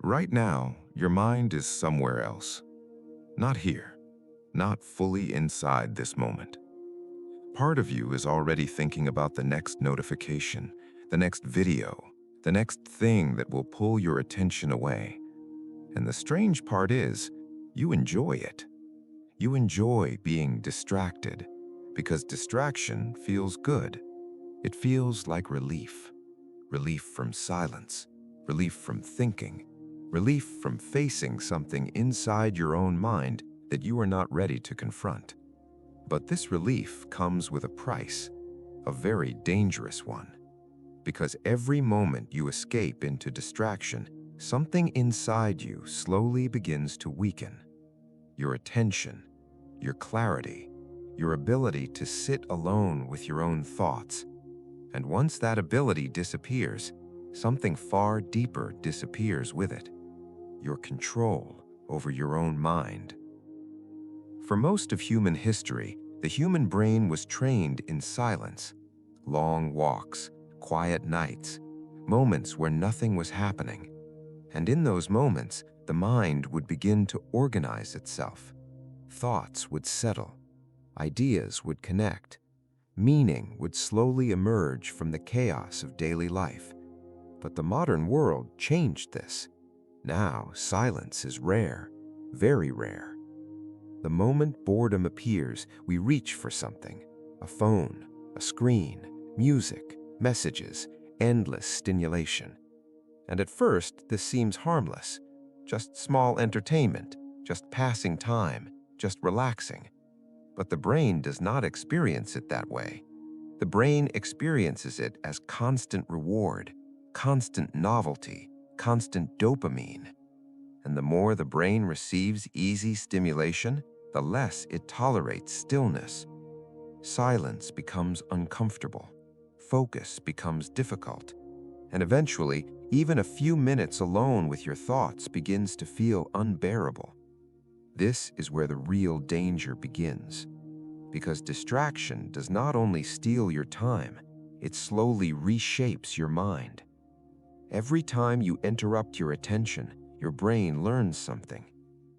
Right now, your mind is somewhere else. Not here, not fully inside this moment. Part of you is already thinking about the next notification, the next video, the next thing that will pull your attention away. And the strange part is, you enjoy it. You enjoy being distracted because distraction feels good. It feels like relief. Relief from silence, relief from thinking, relief from facing something inside your own mind that you are not ready to confront. But this relief comes with a price, a very dangerous one. Because every moment you escape into distraction, something inside you slowly begins to weaken. Your attention, your clarity, your ability to sit alone with your own thoughts. And once that ability disappears, something far deeper disappears with it. Your control over your own mind. For most of human history, the human brain was trained in silence. Long walks, quiet nights, moments where nothing was happening. And in those moments, the mind would begin to organize itself. Thoughts would settle. Ideas would connect. Meaning would slowly emerge from the chaos of daily life. But the modern world changed this. Now, silence is rare, very rare. The moment boredom appears, we reach for something. A phone, a screen, music, messages, endless stimulation. And at first, this seems harmless. Just small entertainment, just passing time, just relaxing. But the brain does not experience it that way. The brain experiences it as constant reward, constant novelty, constant dopamine. And the more the brain receives easy stimulation, the less it tolerates stillness. Silence becomes uncomfortable. Focus becomes difficult. And eventually, even a few minutes alone with your thoughts begins to feel unbearable. This is where the real danger begins. Because distraction does not only steal your time, it slowly reshapes your mind. Every time you interrupt your attention, your brain learns something.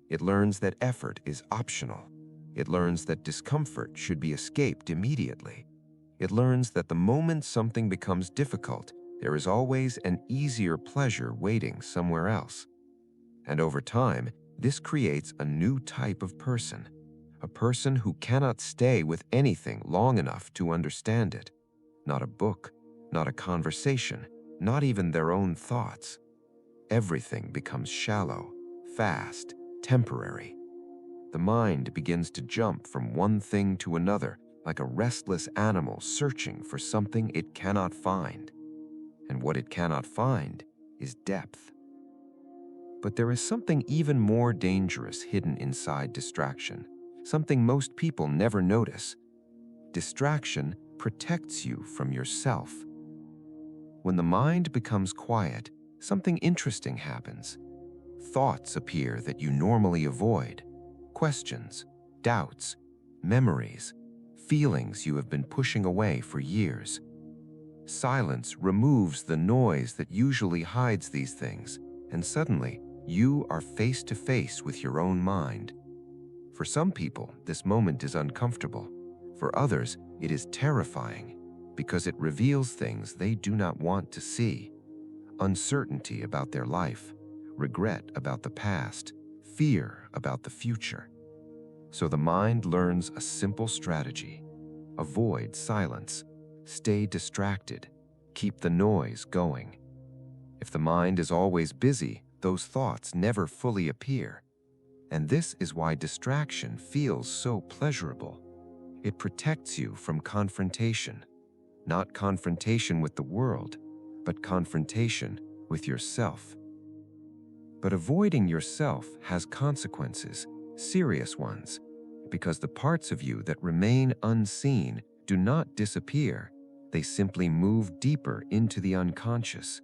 It learns that effort is optional. It learns that discomfort should be escaped immediately. It learns that the moment something becomes difficult, there is always an easier pleasure waiting somewhere else. And over time, this creates a new type of person. A person who cannot stay with anything long enough to understand it. Not a book, not a conversation, not even their own thoughts. Everything becomes shallow, fast, temporary. The mind begins to jump from one thing to another like a restless animal searching for something it cannot find. And what it cannot find is depth. But there is something even more dangerous hidden inside distraction. Something most people never notice. Distraction protects you from yourself. When the mind becomes quiet, something interesting happens. Thoughts appear that you normally avoid. Questions, doubts, memories, feelings you have been pushing away for years. Silence removes the noise that usually hides these things, and suddenly you are face to face with your own mind. For some people, this moment is uncomfortable. For others, it is terrifying because it reveals things they do not want to see. Uncertainty about their life, regret about the past, fear about the future. So the mind learns a simple strategy. Avoid silence. Stay distracted. Keep the noise going. If the mind is always busy, those thoughts never fully appear. And this is why distraction feels so pleasurable. It protects you from confrontation. Not confrontation with the world, but confrontation with yourself. But avoiding yourself has consequences, serious ones, because the parts of you that remain unseen do not disappear. They simply move deeper into the unconscious.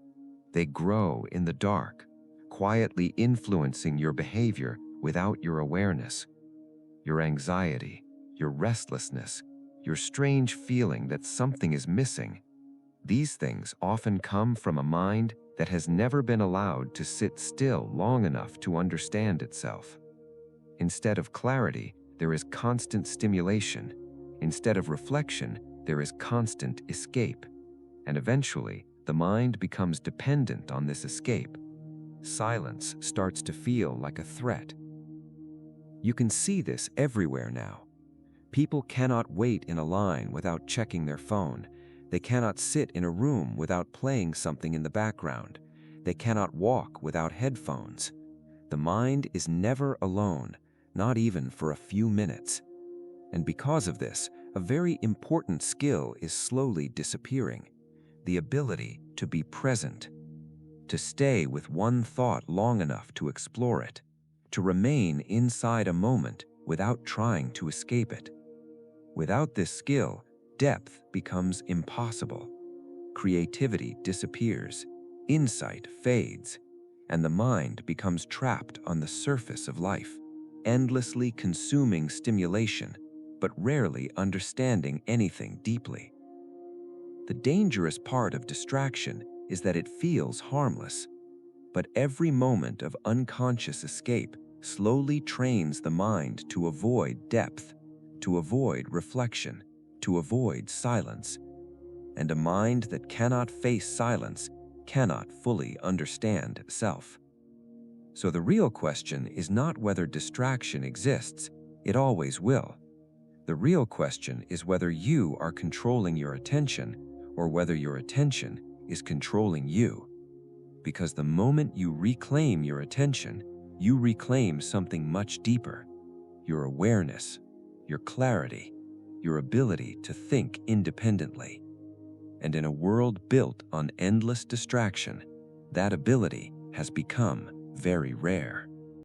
They grow in the dark, quietly influencing your behavior without your awareness. Your anxiety, your restlessness, your strange feeling that something is missing. These things often come from a mind that has never been allowed to sit still long enough to understand itself. Instead of clarity, there is constant stimulation. Instead of reflection, there is constant escape. And eventually, the mind becomes dependent on this escape. Silence starts to feel like a threat. You can see this everywhere now. People cannot wait in a line without checking their phone. They cannot sit in a room without playing something in the background. They cannot walk without headphones. The mind is never alone, not even for a few minutes. And because of this, a very important skill is slowly disappearing: the ability to be present, to stay with one thought long enough to explore it, to remain inside a moment without trying to escape it. Without this skill, depth becomes impossible. Creativity disappears, insight fades, and the mind becomes trapped on the surface of life, endlessly consuming stimulation, but rarely understanding anything deeply. The dangerous part of distraction is that it feels harmless, but every moment of unconscious escape slowly trains the mind to avoid depth, to avoid reflection, to avoid silence. And a mind that cannot face silence cannot fully understand self. So the real question is not whether distraction exists; it always will. The real question is whether you are controlling your attention or whether your attention is controlling you. Because the moment you reclaim your attention, you reclaim something much deeper: your awareness, your clarity, your ability to think independently. And in a world built on endless distraction, that ability has become very rare.